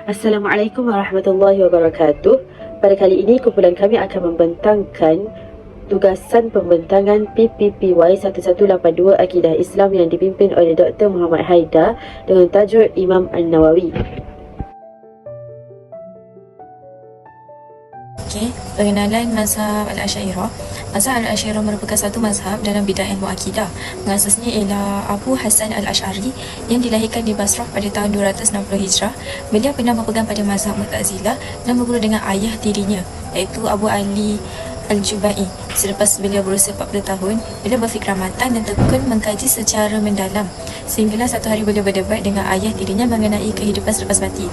Assalamualaikum warahmatullahi wabarakatuh. Pada kali ini, kumpulan kami akan membentangkan tugasan pembentangan PPPY 1182 Akidah Islam yang dipimpin oleh Dr. Muhammad Haidar dengan tajuk Imam An-Nawawi. Pengenalan mazhab Al-Asy'ariyah. Mazhab Al-Asy'ariyah merupakan satu mazhab dalam bidang ilmu akidah. Pengasasnya ialah Abu Hasan Al-Asy'ari yang dilahirkan di Basrah pada tahun 260 Hijrah. Beliau pernah berpegang pada mazhab Mu'tazilah dan berguru dengan ayah tirinya, iaitu Abu Ali Al-Jubai. Selepas beliau berusia 40 tahun, beliau berfikiran matang dan tekun mengkaji secara mendalam. Sehinggalah satu hari beliau berdebat dengan ayah tirinya mengenai kehidupan selepas mati.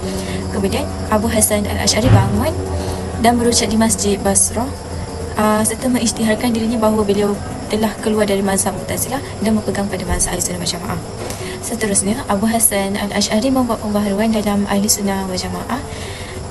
Kemudian Abu Hasan Al-Asy'ari bangun dan berucap di Masjid Basrah serta mengisytiharkan dirinya bahawa beliau telah keluar dari mazhab Mu'tazilah dan berpegang pada mazhab Ahlussunnah wal Jamaah. Seterusnya, Abu Hasan Al-Asy'ari membuat pembaharuan dalam Ahlussunnah wal Jamaah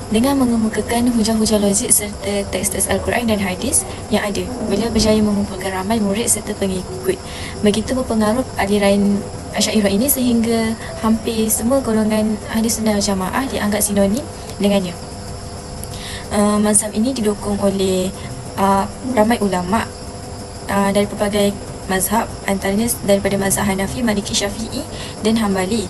dengan mengemukakan hujah-hujah logik serta teks-teks Al-Quran dan hadis yang ada. Beliau berjaya mengumpulkan ramai murid serta pengikut. Begitu berpengaruh aliran Asy'ariyah ini sehingga hampir semua golongan Ahlussunnah wal Jamaah dianggap sinonim dengannya. Mazhab ini didukung oleh ramai ulama dari pelbagai mazhab, antaranya daripada mazhab Hanafi, Maliki, Syafi'i dan Hambali.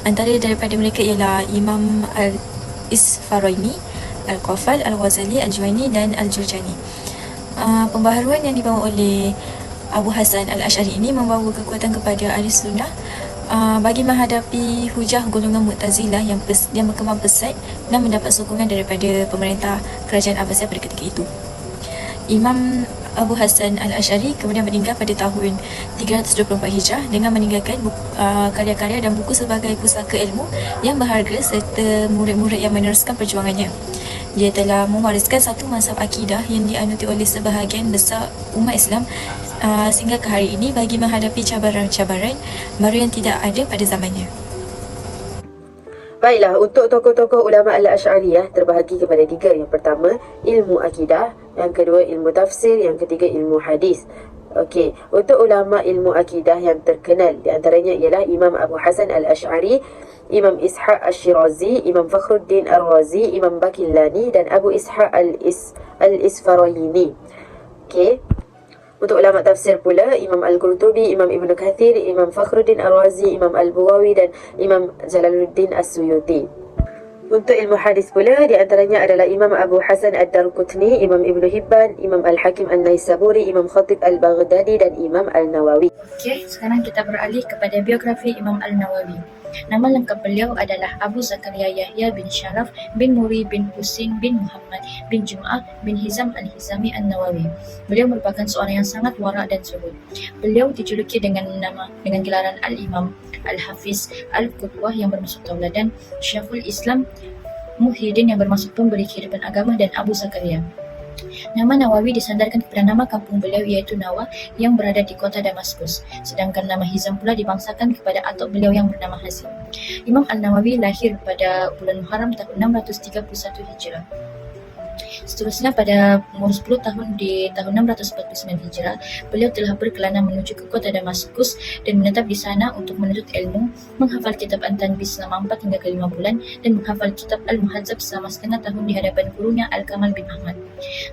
Antara daripada mereka ialah Imam Al-Isfaraini, Al-Qafal, Al-Ghazali, Al-Juwaini dan Al-Jurjani. Pembaharuan yang dibawa oleh Abu Hasan Al-Asy'ari ini membawa kekuatan kepada Ahli Sunnah bagi menghadapi hujah golongan Mu'tazilah yang berkembang pesat dan mendapat sokongan daripada pemerintah kerajaan Abbasiyah pada ketika itu. Imam Abu Hasan Al-Asy'ari kemudian meninggal pada tahun 324 Hijrah dengan meninggalkan karya-karya dan buku sebagai pusaka ilmu yang berharga serta murid-murid yang meneruskan perjuangannya. Dia telah mewariskan satu mazhab akidah yang dianuti oleh sebahagian besar umat Islam sehingga ke hari ini bagi menghadapi cabaran-cabaran baru yang tidak ada pada zamannya. Baiklah, untuk tokoh-tokoh ulama Al-Asy'ariyah terbahagi kepada tiga. Yang pertama, ilmu akidah. Yang kedua, ilmu tafsir. Yang ketiga, ilmu hadis. Okey, untuk ulama ilmu akidah yang terkenal di antaranya ialah Imam Abu Hasan Al-Asy'ari, Imam Ishaq Al-Shirazi, Imam Fakhruddin Ar-Razi, Imam Baqillani dan Abu Ishaq Al-Isfaraini. Okey. Untuk ulama tafsir pula, Imam Al-Qurtubi, Imam Ibn Kathir, Imam Fakhruddin Ar-Razi, Imam Al-Buwawi dan Imam Jalaluddin As-Suyuti. Untuk ilmu hadis pula, di antaranya adalah Imam Abu Hasan Ad-Darqutni, Imam Ibn Hibban, Imam Al-Hakim An-Naisaburi, Imam Khatib Al-Baghdadi dan Imam Al-Nawawi. Okey, sekarang kita beralih kepada biografi Imam Al-Nawawi. Nama lengkap beliau adalah Abu Zakaria Yahya bin Sharaf bin Muri bin Husin bin Muhammad bin Jum'ah bin Hizam Al-Hizami An-Nawawi. Beliau merupakan seorang yang sangat warak dan zuhud. Beliau dijuluki dengan gelaran Al-Imam, Al-Hafiz, Al-Qudwah yang bermaksud tauladan, Syekhul Islam, Muhyiddin yang bermaksud pemberi kehidupan agama dan Abu Zakaria. Nama Nawawi disandarkan kepada nama kampung beliau iaitu Nawa yang berada di kota Damaskus. Sedangkan nama Hizam pula dibangsakan kepada atuk beliau yang bernama Hazim. Imam Al-Nawawi lahir pada bulan Muharram tahun 631 Hijrah. Seterusnya pada umur 10 tahun di tahun 649 Hijrah, beliau telah berkelana menuju ke kota Damaskus dan menetap di sana untuk menuntut ilmu, menghafal kitab An-Tanbih selama 4 hingga 5 bulan dan menghafal kitab Al-Muhadzab selama setengah tahun di hadapan gurunya Al-Kamal bin Ahmad.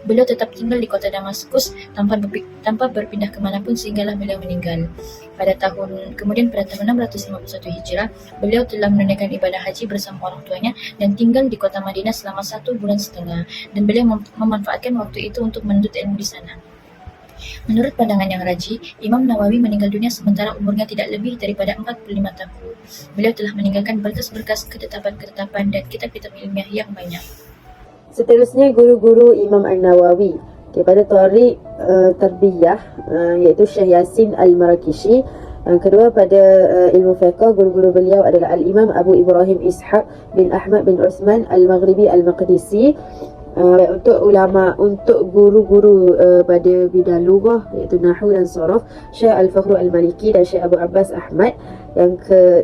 Beliau tetap tinggal di kota Damaskus tanpa berpindah kemanapun sehinggalah beliau meninggal. Pada tahun 651 Hijrah, beliau telah menunaikan ibadah haji bersama orang tuanya dan tinggal di kota Madinah selama 1 bulan setengah, dan beliau memanfaatkan waktu itu untuk menuntut ilmu di sana. Menurut pandangan yang rajih, Imam Nawawi meninggal dunia sementara umurnya tidak lebih daripada 45 tahun. Beliau telah meninggalkan berkas-berkas ketetapan-ketetapan dan kitab-kitab ilmiah yang banyak. Seterusnya, guru-guru Imam An-Nawawi. Pada Tariq Tarbiyah, iaitu Syekh Yasin Al-Marakishi. Yang kedua, pada ilmu fiqh, guru-guru beliau adalah Al-Imam Abu Ibrahim Ishaq bin Ahmad bin Uthman Al-Maghribi Al-Maqdisi. Untuk guru-guru pada bidang lughah iaitu Nahwu dan Saraf, Syekh Al-Fakhru Al-Maliki dan Syekh Abu Abbas Ahmad.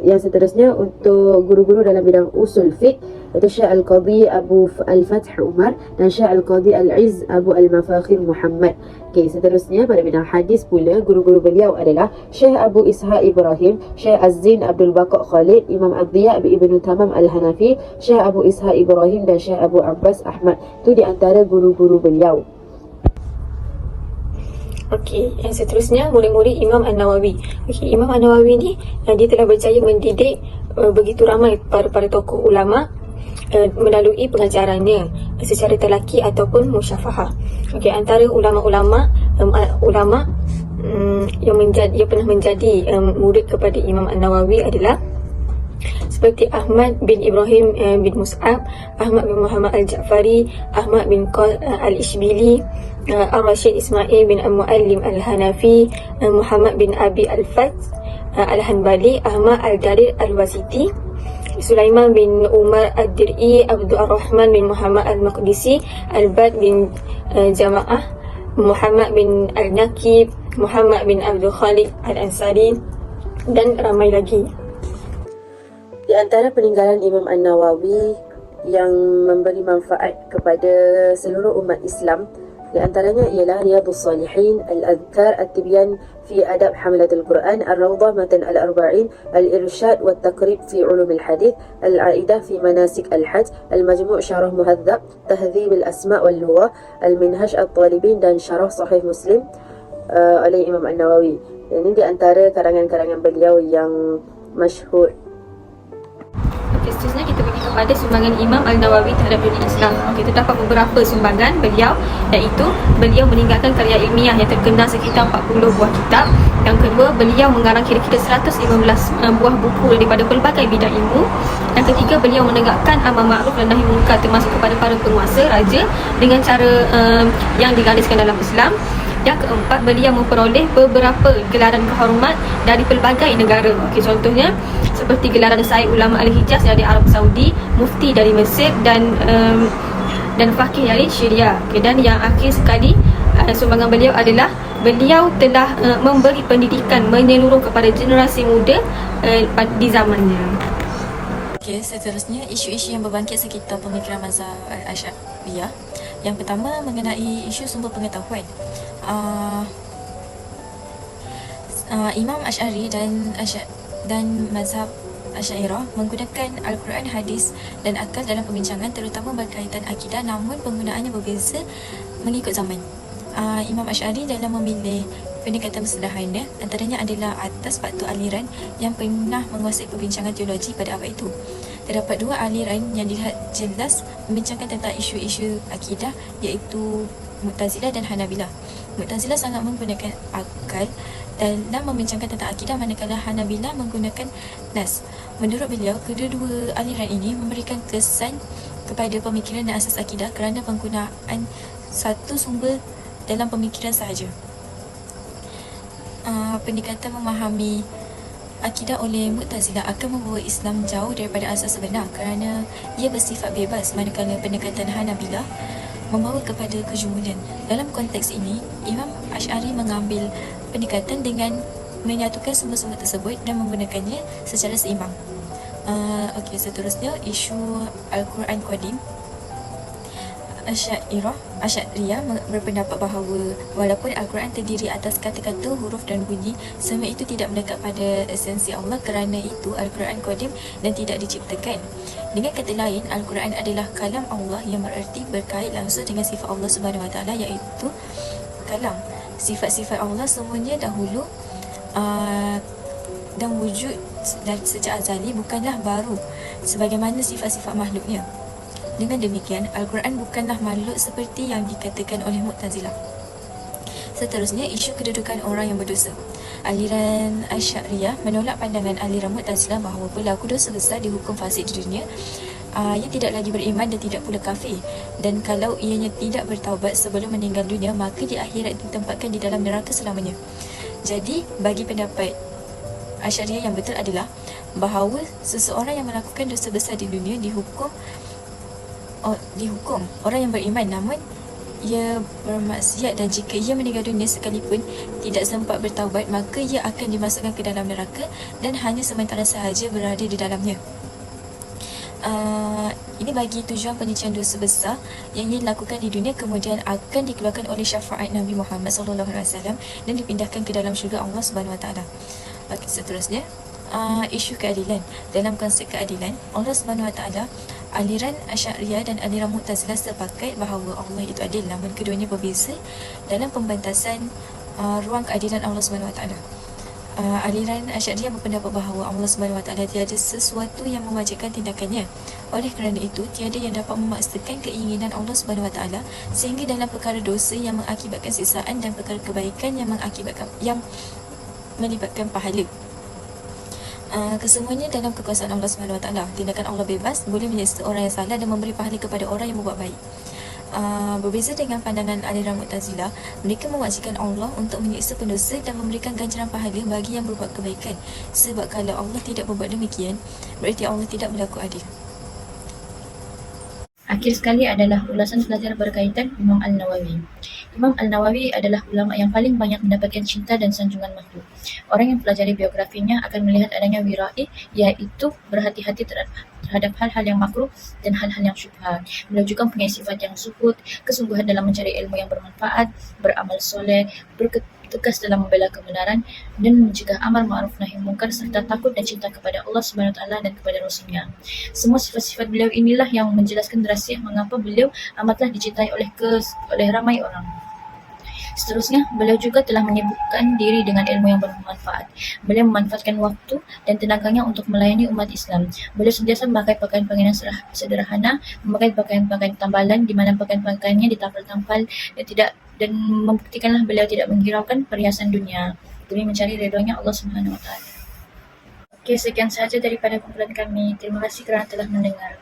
Yang seterusnya untuk guru-guru dalam bidang usul fiqh, iaitu Syekh Al-Qadhi Abu Al-Fath Umar dan Syekh Al-Qadhi Al-Izz Abu Al-Mafakhir Muhammad. Okey, seterusnya pada bidang hadis pula, guru-guru beliau adalah Syekh Abu Ishaq Ibrahim, Syekh Az-Zin Abdul Baqa Khalid, Imam Abdiya Ibn Tamam Al-Hanafi, Syekh Abu Ishaq Ibrahim dan Syekh Abu Abbas Ahmad. Itu di antara guru-guru beliau. Okey, yang seterusnya murid-murid Imam An-Nawawi. Okey, Imam An-Nawawi ni dia telah berjaya mendidik begitu ramai para tokoh ulama melalui pengajarannya secara telaki ataupun musyafahah. Okey, antara ulama-ulama yang pernah menjadi murid kepada Imam An-Nawawi adalah seperti Ahmad bin Ibrahim bin Mus'ab, Ahmad bin Muhammad Al-Ja'fari, Ahmad bin Al-Ishbili, Ar-Rashid Ismail bin Al-Muallim Al-Hanafi, Muhammad bin Abi Al-Fath Al-Hanbali, Ahmad Al-Darir Al-Wasiti, Sulaiman bin Umar Ad-Dir'i, Abdul Ar-Rahman bin Muhammad Al-Maqdisi, Al-Bad bin Jama'ah, Muhammad bin Al-Naqib, Muhammad bin Abdul Khalid Al-Ansari dan ramai lagi. Di antara peninggalan Imam An-Nawawi yang memberi manfaat kepada seluruh umat Islam, di antaranya ialah Riyadhus Salihin, Al-Adhkar, At-Tibyan fi Adab Hamilatul Quran, Ar-Rawdah Matan Al-Arba'in, Al-Irshad wa Taqrib fi Ulum Al-Hadith, Al-Aidah fi Manasik Al-Hajj, Al-Majmu' Syarah Muhadzab, Tahdhib Al-Asma' wal-Lughah, Al-Minhaj At-Talibin dan Syarah Sahih Muslim oleh Imam An-Nawawi. Ini di antara karangan-karangan beliau yang masyhur. Seterusnya kita pergi kepada sumbangan Imam Al-Nawawi terhadap dunia Islam. Okey, terdapat beberapa sumbangan beliau, iaitu beliau meninggalkan karya ilmiah yang terkenal sekitar 40 buah kitab. Yang kedua, beliau mengarang kira-kira 115 buah buku daripada pelbagai bidang ilmu. Yang ketiga, beliau menegakkan amar ma'ruf dan nahi munkar termasuk kepada para penguasa, raja dengan cara yang digariskan dalam Islam. Yang keempat, beliau memperoleh beberapa gelaran kehormat dari pelbagai negara. Okey, contohnya seperti gelaran Said Ulama Al-Hijaz dari Arab Saudi, Mufti dari Mesir dan Faqih dari Syria. Okey, dan yang akhir sekali, sumbangan beliau adalah beliau telah memberi pendidikan menyeluruh kepada generasi muda di zamannya. Okey, seterusnya isu-isu yang berbangkit sekitar pemikiran mazhab Al-Asy'ariyah. Yang pertama mengenai isu sumber pengetahuan. Imam Asy'ari dan mazhab Asy'ariyah menggunakan Al-Quran, hadis dan akal dalam pembincangan terutama berkaitan akidah, namun penggunaannya berbeza mengikut zaman. Imam Asy'ari dalam memilih pendekatan sederhana antaranya adalah atas faktor aliran yang pernah menguasai perbincangan teologi pada abad itu. Terdapat dua aliran yang dilihat jelas membincangkan tentang isu-isu akidah, iaitu Mu'tazilah dan Hanabilah. Mu'tazilah sangat menggunakan akal dalam membincangkan tentang akidah, manakala Hanabilah menggunakan nas. Menurut beliau, kedua-dua aliran ini memberikan kesan kepada pemikiran dan asas akidah kerana penggunaan satu sumber dalam pemikiran sahaja. Pendekatan memahami akidah oleh Mu'tazilah akan membawa Islam jauh daripada asas sebenar kerana ia bersifat bebas, manakala pendekatan Hanabilah membawa kepada kejumulan. Dalam konteks ini, Imam Asy'ari mengambil pendekatan dengan menyatukan sumber-sumber tersebut dan menggunakannya secara seimbang. Okey, seterusnya isu Al-Quran Qadim. Asy'ariyah berpendapat bahawa walaupun Al-Quran terdiri atas kata-kata, huruf dan bunyi, semua itu tidak melekat pada esensi Allah, kerana itu Al-Quran Qadim dan tidak diciptakan. Dengan kata lain, Al-Quran adalah kalam Allah yang bererti berkait langsung dengan sifat Allah Subhanahu Wa Taala, iaitu kalam. Sifat-sifat Allah semuanya dahulu dan wujud dan sejak azali, bukanlah baru sebagaimana sifat-sifat makhluknya. Dengan demikian, Al-Quran bukanlah makhluk seperti yang dikatakan oleh Mu'tazilah. Seterusnya, isu kedudukan orang yang berdosa. Aliran Asy'ariyah menolak pandangan aliran Mu'tazilah bahawa pelaku dosa besar dihukum fasik di dunia, ia tidak lagi beriman dan tidak pula kafir, dan kalau ianya tidak bertaubat sebelum meninggal dunia, maka di akhirat ditempatkan di dalam neraka selamanya. Jadi, bagi pendapat Asy'ariyah yang betul adalah bahawa seseorang yang melakukan dosa besar di dunia dihukum orang yang beriman, namun ia bermaksiat dan jika ia meninggal dunia sekalipun tidak sempat bertaubat, maka ia akan dimasukkan ke dalam neraka dan hanya sementara sahaja berada di dalamnya. Ini bagi tujuan penyucian dosa besar yang ia lakukan di dunia, kemudian akan dikeluarkan oleh syafaat Nabi Muhammad SAW dan dipindahkan ke dalam syurga Allah Subhanahu Wa Taala. Okey, seterusnya isu keadilan. Dalam konsep keadilan, Allah Subhanahu Wa Taala, aliran Asy'ariyah dan aliran Mu'tazilah sepakat bahawa Allah itu adil, namun keduanya berbeza dalam pembentasan ruang keadilan Allah Subhanahu Wa Taala. Aliran Asy'ariyah berpendapat bahawa Allah Subhanahu Wa Taala tiada sesuatu yang mewajibkan tindakannya. Oleh kerana itu, tiada yang dapat memaksakan keinginan Allah Subhanahu Wa Taala, sehingga dalam perkara dosa yang mengakibatkan siksaan dan perkara kebaikan yang melibatkan pahala, kesemuanya dalam kekuasaan Allah Subhanahu Wa Taala. Tindakan Allah bebas, boleh menyiksa orang yang salah dan memberi pahala kepada orang yang berbuat baik. Berbeza dengan pandangan aliran Mu'tazilah, mereka mewajibkan Allah untuk menyiksa pendosa dan memberikan ganjaran pahala bagi yang berbuat kebaikan. Sebab kalau Allah tidak berbuat demikian, berarti Allah tidak berlaku adil. Akhir sekali adalah ulasan pelajar berkaitan Imam Al-Nawawi. Imam Al-Nawawi adalah ulama yang paling banyak mendapatkan cinta dan sanjungan makhluk. Orang yang pelajari biografinya akan melihat adanya wira'i, iaitu berhati-hati terhadap hal-hal yang makruh dan hal-hal yang syubhat. Beliau juga mempunyai sifat yang zuhud, kesungguhan dalam mencari ilmu yang bermanfaat, beramal soleh, tegas dalam membela kebenaran dan mencegah amar ma'ruf nahi munkar, serta takut dan cinta kepada Allah Subhanahu Wa Taala dan kepada Rasulnya. Semua sifat-sifat beliau inilah yang menjelaskan rahsia mengapa beliau amatlah dicintai oleh ramai orang. Seterusnya, beliau juga telah menyibukkan diri dengan ilmu yang bermanfaat. Beliau memanfaatkan waktu dan tenaganya untuk melayani umat Islam. Beliau sentiasa memakai pakaian-pakaian sederhana, memakai pakaian-pakaian tambalan di mana pakaian-pakaiannya ditampal-tampal dan membuktikanlah beliau tidak menghiraukan perhiasan dunia demi mencari ridhonya Allah Subhanahu Wa Taala. Okey, sekian sahaja daripada kumpulan kami. Terima kasih kerana telah mendengar.